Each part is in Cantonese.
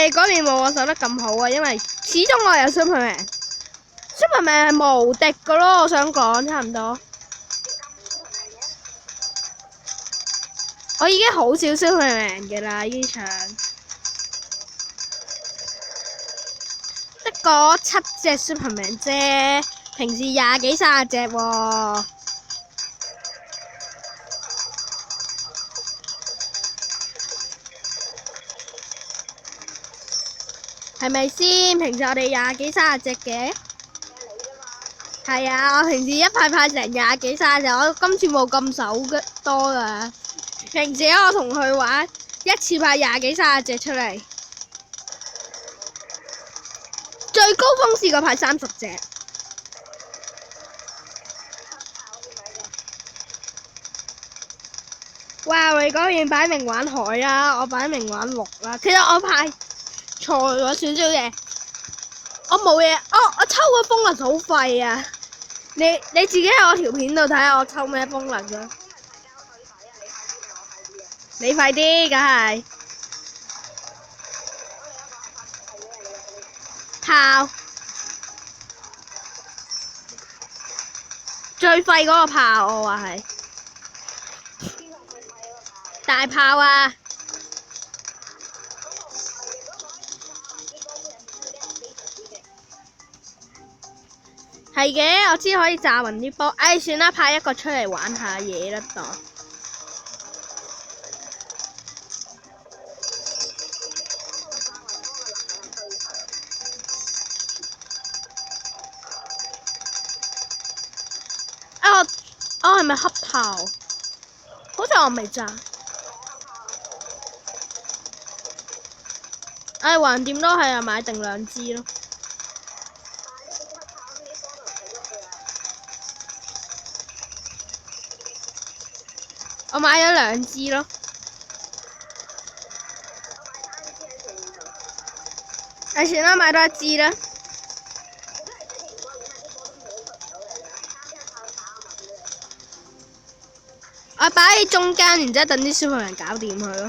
哋嗰邊冇我守得咁好啊，因為始終我有 Superman。Superman 係無敵噶咯，我想講差唔多。我已經好少 Superman 嘅啦，呢場得嗰7隻 Superman 啫，平時20幾30隻喎。係咪先？平時我哋20幾30隻嘅。係啊，我平時一派成20幾30隻，我今次冇咁手多㗎。平時我同佢玩一次派20幾30隻出嚟，最高峰試過派30隻。哇！你嗰邊擺明玩海啦，我擺明玩陸啦。其實我派錯咗少少嘢，我冇嘢。我抽個風能好廢啊！你自己喺我條片度睇下我抽咩風能啫。你快啲，梗係炮最廢嗰個炮，我話係大炮啊！係嘅，我知可以炸暈啲波。唉，算啦，派一個出嚟玩下嘢啦，當。我係咪黑炮？好似我未炸。唉，橫掂都係啊，買定2支咯。我買咗2支咯。唉，算啦，買多1支啦。我擺喺中間，然之後等啲小朋友搞掂佢咯。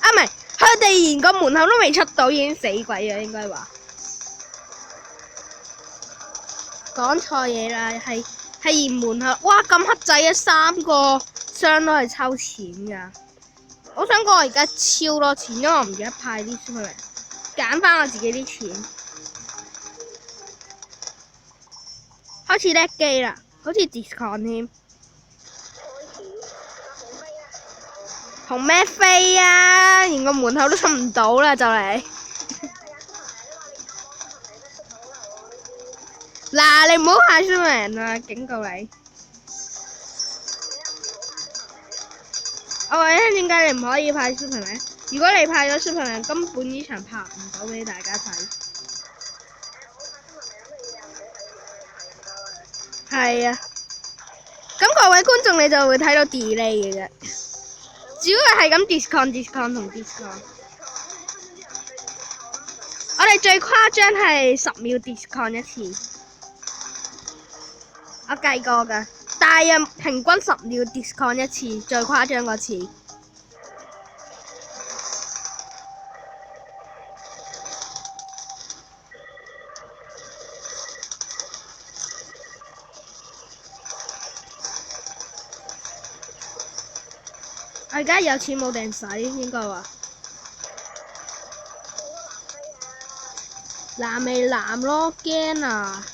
啊，唔係，佢哋連個門口都未出到，已經死鬼啦，應該話。講錯嘢啦，係連門口。哇，咁黑仔啊，3個箱都係抽錢㗎。我想講我而家超多錢，因為我唔記得派啲出嚟，揀翻我自己啲錢。開始叻機啦，好似 discount 添。同咩飛啊？連個門口都出唔到啦，就嚟。嗱，你唔好派 Superman 啊！警告你。我話你聽點解你唔可以派 Superman？如果你派咗 Superman，根本呢場拍唔到俾大家睇。係啊。咁各位觀眾你就會睇到 delay 嘅啫。只要係咁 discount 同 discount。我哋最誇張係10秒 discount 一次。我計過㗎，大約平均10秒 discount 一次，最誇張嗰次。我而家有錢冇定使，應該話。藍咪藍咯，驚啊！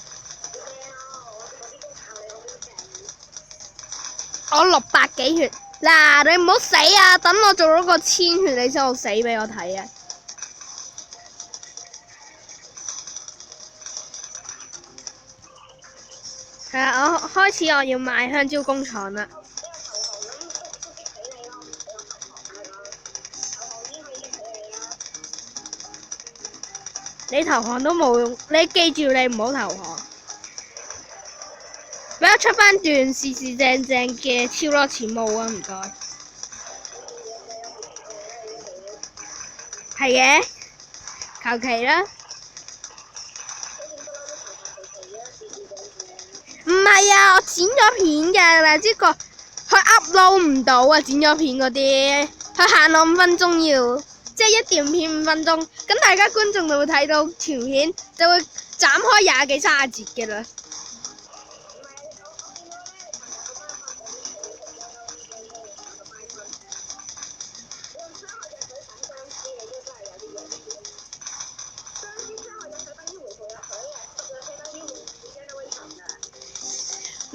我600幾血，嗱你唔好死啊！等我做咗個1000血，你先好死俾我睇啊！係啊，我開始我要賣香蕉工廠啦。你投降都冇用，你記住你唔好投降。俾我出翻段四正嘅超多錢冇啊！唔該。係嘅，求其啦。唔係啊，我剪咗片嘅，但係呢個佢 upload 唔到啊！剪咗片嗰啲，佢限我5分鐘即係一段片5分鐘，咁大家觀眾就會睇到條片就會斬開20幾30節嘅啦。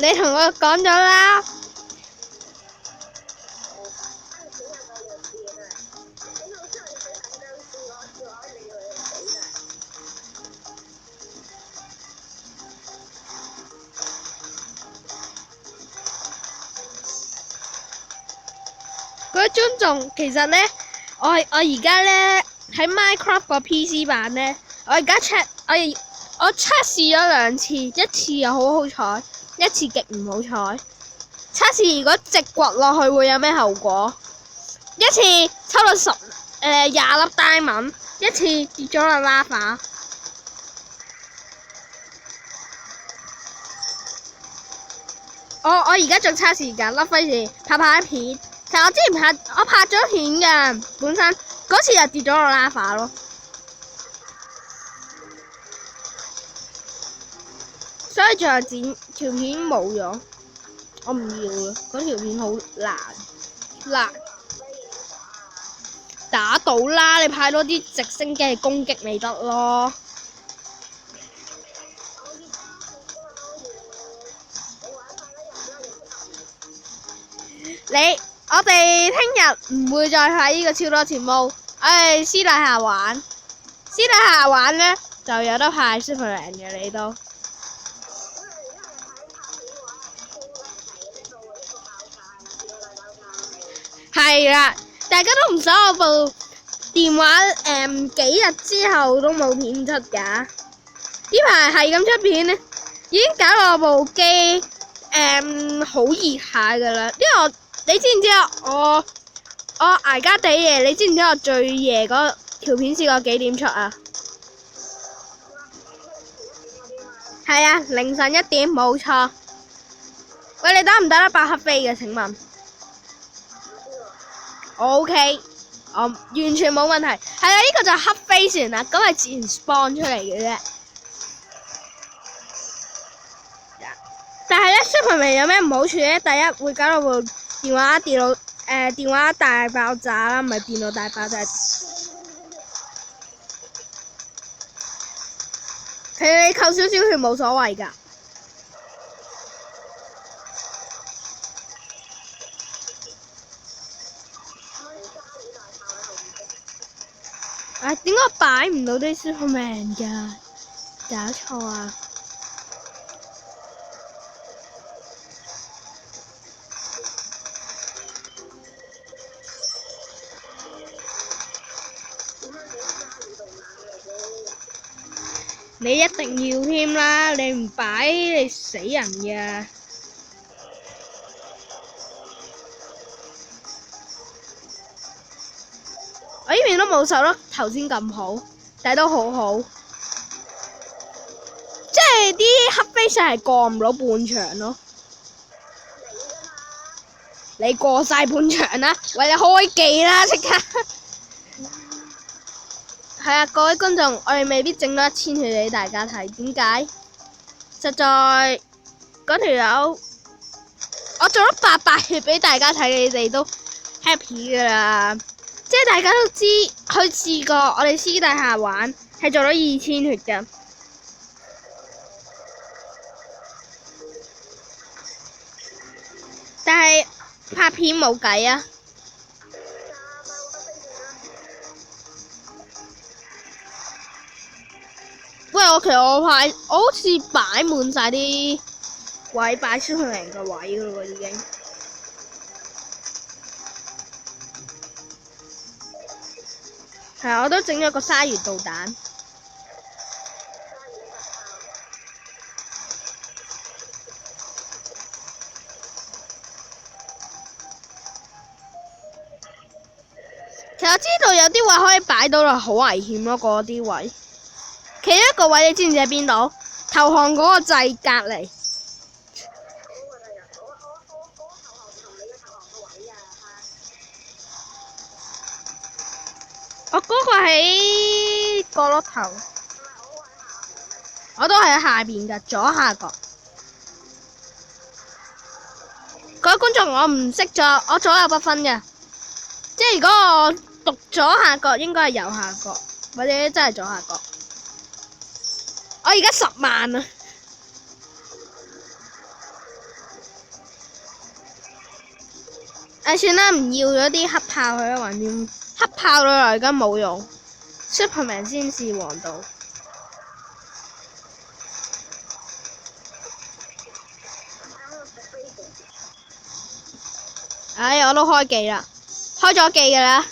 你同我講咗啦。各位觀眾，其實咧，我而家咧喺 Minecraft 個 PC 版咧，我測試咗2次，一次又好彩，一次極唔好彩。測試如果直掘落去會有咩後果？一次抽到20粒 diamond， 一次跌咗落 lava。我而家仲測試緊，費事拍片。其實我之前拍咗片㗎，本身嗰次就跌咗落 lava 咯。所以最後剪條片冇咗，我唔要啦，嗰條片好難打到啦！你派多啲直升機攻擊咪得咯。我哋聽日唔會再喺呢個超多錢毛，私底下玩。私底下玩咧就有得派 Superman 嘅你都。係啦，大家都唔想我部電話幾日之後都冇片出㗎。呢排係咁出片咧，已經搞到我部機好熱下㗎啦。因為你知唔知啊？我捱家地夜，你知唔知我最夜嗰條片試過幾點出啊？係啊，凌晨1點，冇錯。喂，你打唔打得爆黑飛嘅？請問？我 OK， 我完全冇問題。係啊，呢個就係黑飛船啦，咁係自然 spawn 出嚟嘅啫。但係咧 Superman 有咩唔好處咧？第一會搞到部電話大爆炸啦，唔係電腦大爆炸。其實你扣少少血冇所謂㗎。點解我擺唔到啲 Superman 㗎？搞錯啊！你一定要添啦！你唔擺你死人㗎！我呢邊都冇手得頭先咁好，但係都好好。即係啲黑飛石係過唔到半場咯。你過晒半場啦！喂，你開技啦，即刻！係啊，各位觀眾，我哋未必整到1000血俾大家睇，點解？實在嗰條友，我做咗800血俾大家睇，你哋都 happy 噶啦。即係大家都知，佢試過我哋私底下玩係做咗2000血㗎。但係拍片冇計啊！喂，我好似擺滿晒啲位，擺Superman嘅位噶咯喎，已經。係啊，我都整咗個鯊魚導彈。其實我知道有啲位可以擺到落，好危險咯，嗰啲位。其中一個位你知唔知喺邊度？投降嗰個掣隔離。我嗰個喺角落頭，我都係喺下邊㗎，左下角。各位觀眾，我唔識咗，我左右不分嘅，即係如果我讀左下角，應該係右下角，或者真係左下角。我而家10萬啊！算啦，唔要咗啲黑炮佢啦，橫掂黑炮對我而家冇用 ，Superman 先是王道。唉，我都開機啦，開咗機㗎啦。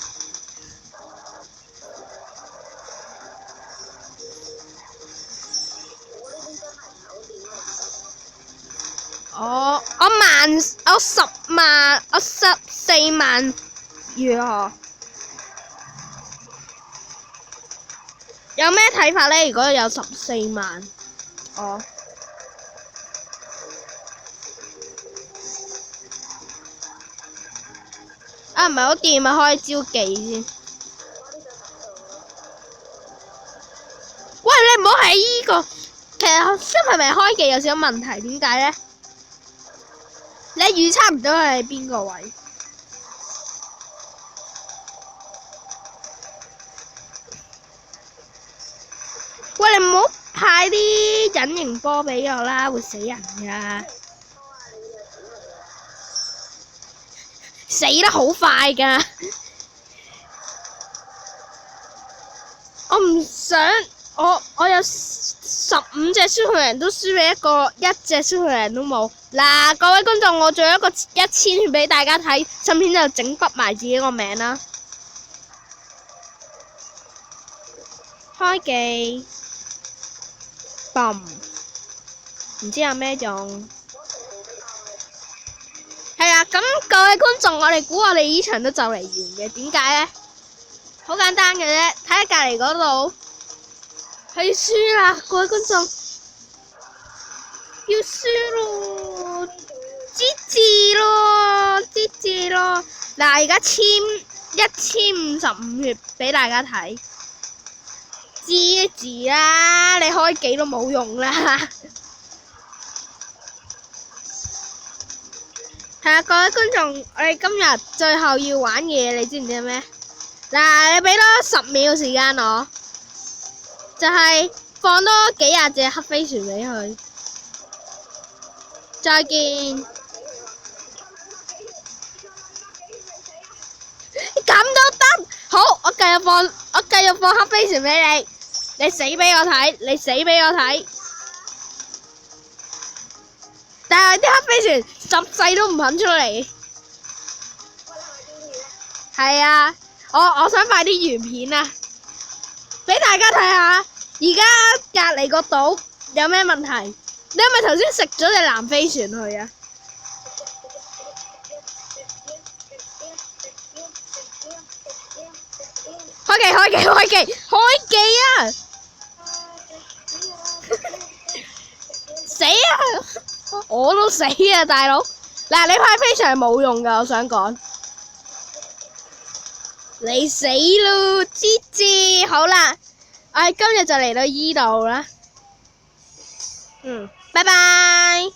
我10萬，我14萬，如何？有咩睇法呢？如果有14萬，哦。唔係好掂啊！開招技先。喂，你唔好喺依個。其實 Superman 開技有少少問題，點解呢？你預測唔到佢係邊個位？喂，你唔好派啲隱形波俾我啦，會死人㗎！死得好快㗎！我唔想，我有15隻超巨人都輸俾一隻超巨人都冇。嗱，各位觀眾，我做一個1000血俾大家睇，順便就整筆埋自己個名啦。開機，嘣！唔知有咩用？係啊，咁各位觀眾，我哋估我哋呢場都就嚟完嘅，點解呢？好簡單嘅啫，睇下隔離嗰度，佢輸啦！各位觀眾，要輸咯，GG咯，GG咯！嗱，而家1055血俾大家睇，GG啦！你開幾都冇用啦。係啊，各位觀眾，我哋今日最後要玩嘢，你知唔知咩？嗱，你俾多10秒時間我，就係放多幾廿隻黑飛船俾佢。再見。咁都得？好，我繼續放黑飛船俾你，你死俾我睇，你死俾我睇。但係啲黑飛船10世都唔肯出嚟。係啊，我想快啲完片啊，俾大家睇下。而家隔離個島有咩問題？你係咪頭先食咗隻藍飛船去啊？開機啊！死啊！我都死啊，大佬！嗱，你派飛船係冇用㗎，我想講。你死咯，GG！好啦，我哋今日就嚟到依度啦。拜拜。